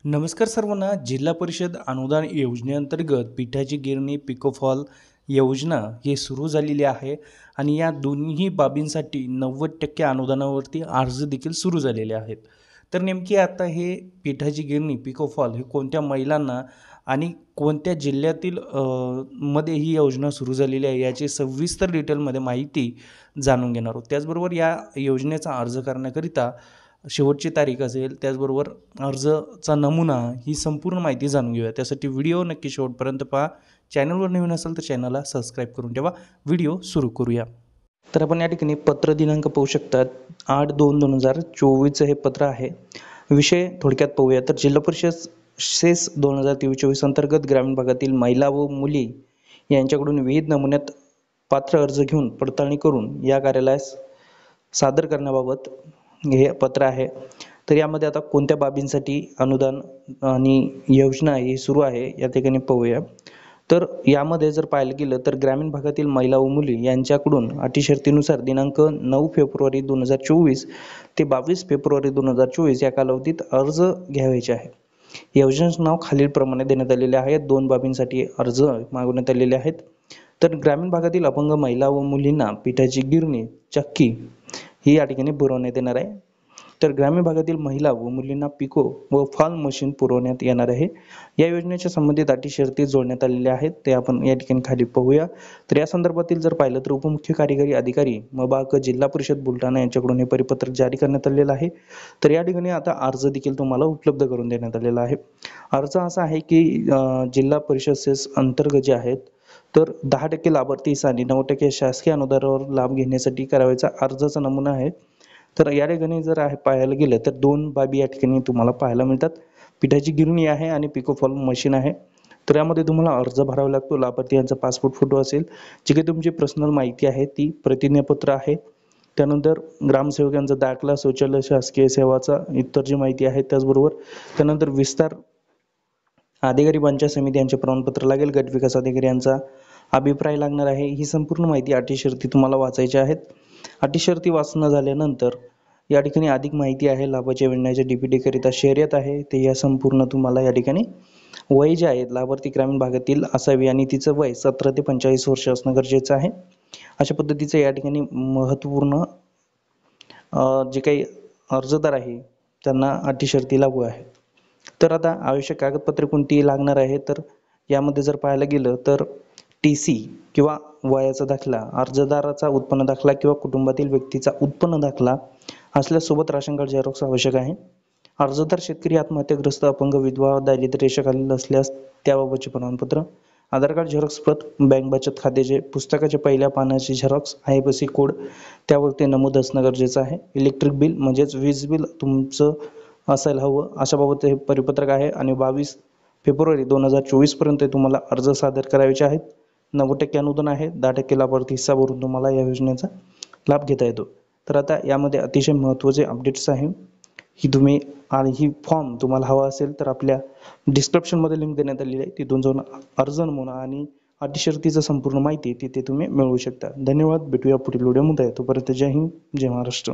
नमस्कार सर्वांना. जिल्हा परिषद अनुदान योजनेअंतर्गत पिठाची गिरणी पिकोफॉल योजना ही सुरू झालेली आहे आणि या दोन्ही बाबींसाठी 90% अनुदानावरती अर्ज देखील सुरू झालेले आहेत. तर नेमकी आता हे पिठाची गिरणी पिकोफॉल हे कोणत्या महिलांना आणि कोणत्या जिल्ह्यातील मध्ये ही योजना सुरू झालेली आहे याची सविस्तर डिटेलमध्ये माहिती जाणून घेणार आहोत. त्याचबरोबर या योजनेचा अर्ज करण्याकरिता शेवटची तारीख असेल, त्याचबरोबर अर्जाचा नमुना ही संपूर्ण माहिती जाणून घेऊया. त्यासाठी व्हिडिओ नक्की शेवटपर्यंत पहा. चॅनलवर नवीन असेल तर चॅनलला सबस्क्राईब करून ठेवा. व्हिडिओ सुरू करूया. तर आपण या ठिकाणी पत्र दिनांक पाहू शकतात. 8/2/2024 हे पत्र आहे. विषय थोडक्यात पाहूया. तर जिल्हा परिषद सेस 2023-24 अंतर्गत ग्रामीण भागातील महिला व मुली यांच्याकडून विविध नमुन्यात पात्र अर्ज घेऊन पडताळणी करून या कार्यालयास सादर करण्याबाबत हे पत्र आहे. तर यामध्ये आता कोणत्या बाबींसाठी अनुदान आणि योजना ही सुरू आहे या ठिकाणी पाहूया. तर यामध्ये जर पाहायला गेलं तर ग्रामीण भागातील महिला व मुली यांच्याकडून अटी शर्तीनुसार दिनांक 9 फेब्रुवारी 2024 ते 22 फेब्रुवारी 2024 या कालावधीत अर्ज घ्यावयाचे आहे. योजनेचे नाव खालीलप्रमाणे देण्यात आलेले आहे. 2 बाबींसाठी अर्ज मागवण्यात आलेले आहेत. तर ग्रामीण भागातील अपंग महिला व मुलींना पिठाची गिरणी चक्की ही या ठिकाणी पुरवण्यात येणार आहे. तर ग्रामीण भागातील महिला व मुलींना पिको व फॉल मशीन पुरवण्यात येणार आहे. या योजनेच्या संबंधित अटी शर्ती जोडण्यात आलेल्या आहेत, ते आपण या ठिकाणी खाली पाहूया. तर या संदर्भातील जर पाहिलं तर उपमुख्य कार्यकारी अधिकारी मबाक जिल्हा परिषद बुलढाणा यांच्याकडून हे परिपत्रक जारी करण्यात आलेलं आहे. तर या ठिकाणी आता अर्ज देखील तुम्हाला उपलब्ध करून देण्यात आलेला आहे. अर्ज असा आहे की जिल्हा परिषद सेस अंतर्गत जे आहेत तर 10% लाभार्थीस आणि 9% शासकीय अनुदानावर लाभ घेण्यासाठी करावयाचा अर्जाचा नमुना आहे. तर या ठिकाणी जर पाहायला गेलं तर 2 बाबी या ठिकाणी तुम्हाला पाहायला मिळतात. पिठाची गिरणी आहे आणि पिकोफॉल मशीन आहे. तर यामध्ये तुम्हाला अर्ज भरावा लागतो. लाभार्थी यांचा पासपोर्ट फोटो असेल, जी काही तुमची पर्सनल माहिती आहे ती, प्रतिज्ञापत्र आहे, त्यानंतर ग्रामसेवकांचा दाखला, शौचालय, शासकीय सेवाचा इतर जी माहिती आहे, त्याचबरोबर त्यानंतर विस्तार अधिकारी पंचायत समिती यांचे प्रमाणपत्र लागेल, गट विकास अधिकारी यांचा अभिप्राय लागणार आहे. ही संपूर्ण माहिती अटी शर्ती तुम्हाला वाचायच्या आहेत. अटी शर्ती वाचणं झाल्यानंतर या ठिकाणी अधिक माहिती आहे. लाभाच्या योजनेच्या DPT करिता शर्यत आहे, ते या संपूर्ण तुम्हाला या ठिकाणी वय जे आहेत लाभार्थी ग्रामीण भागातील असावी आणि तिचं वय 17 ते 45 वर्ष असणं गरजेचं आहे. अशा पद्धतीचं या ठिकाणी महत्त्वपूर्ण जे काही अर्जदार आहे त्यांना अटी शर्ती लागू आहे. तर आता आवश्यक कागदपत्रे कोणती लागणार आहे, तर यामध्ये जर पाहायला गेलं तर TC किंवा वयाचा दाखला, अर्जदाराचा उत्पन्न दाखला किंवा कुटुंबातील व्यक्तीचा उत्पन्न दाखला असल्यास सोबत राशन कार्ड झेरॉक्स आवश्यक आहे. अर्जदार शेतकरी, आत्महत्याग्रस्त, अपंग, विधवा, दारिद्र्य रेषेखालील असल्यास त्याबाबतचे प्रमाणपत्र, आधार कार्ड झेरॉक्स प्रत, बँक बचत खात्याचे पुस्तकाच्या पहिल्या पानाची झेरॉक्स, IFSC कोड त्यावरती नमूद असणं गरजेचं आहे. इलेक्ट्रिक बिल म्हणजेच वीज बिल तुमचं असायला हवं, अशाबाबत हे परिपत्रक आहे आणि 22 फेब्रुवारी 2024 पर्यंत तुम्हाला अर्ज सादर करायचे आहेत. 90% अनुदान आहे, 10% लाभार्थी हिस्सा भरून तुम्हाला या योजनेचा लाभ घेता येतो. तर आता यामध्ये अतिशय महत्त्वाचे अपडेट्स आहे. ही फॉर्म तुम्हाला हवा असेल तर आपल्या डिस्क्रिप्शनमध्ये लिंक देण्यात आलेली आहे, तिथून जाऊन अर्ज नमुना आणि अटी शर्तीचं संपूर्ण माहिती तिथे तुम्ही मिळवू शकता. धन्यवाद. भेटूया पुढील व्हिडिओमध्ये. तोपर्यंत जय हिंद, जय महाराष्ट्र.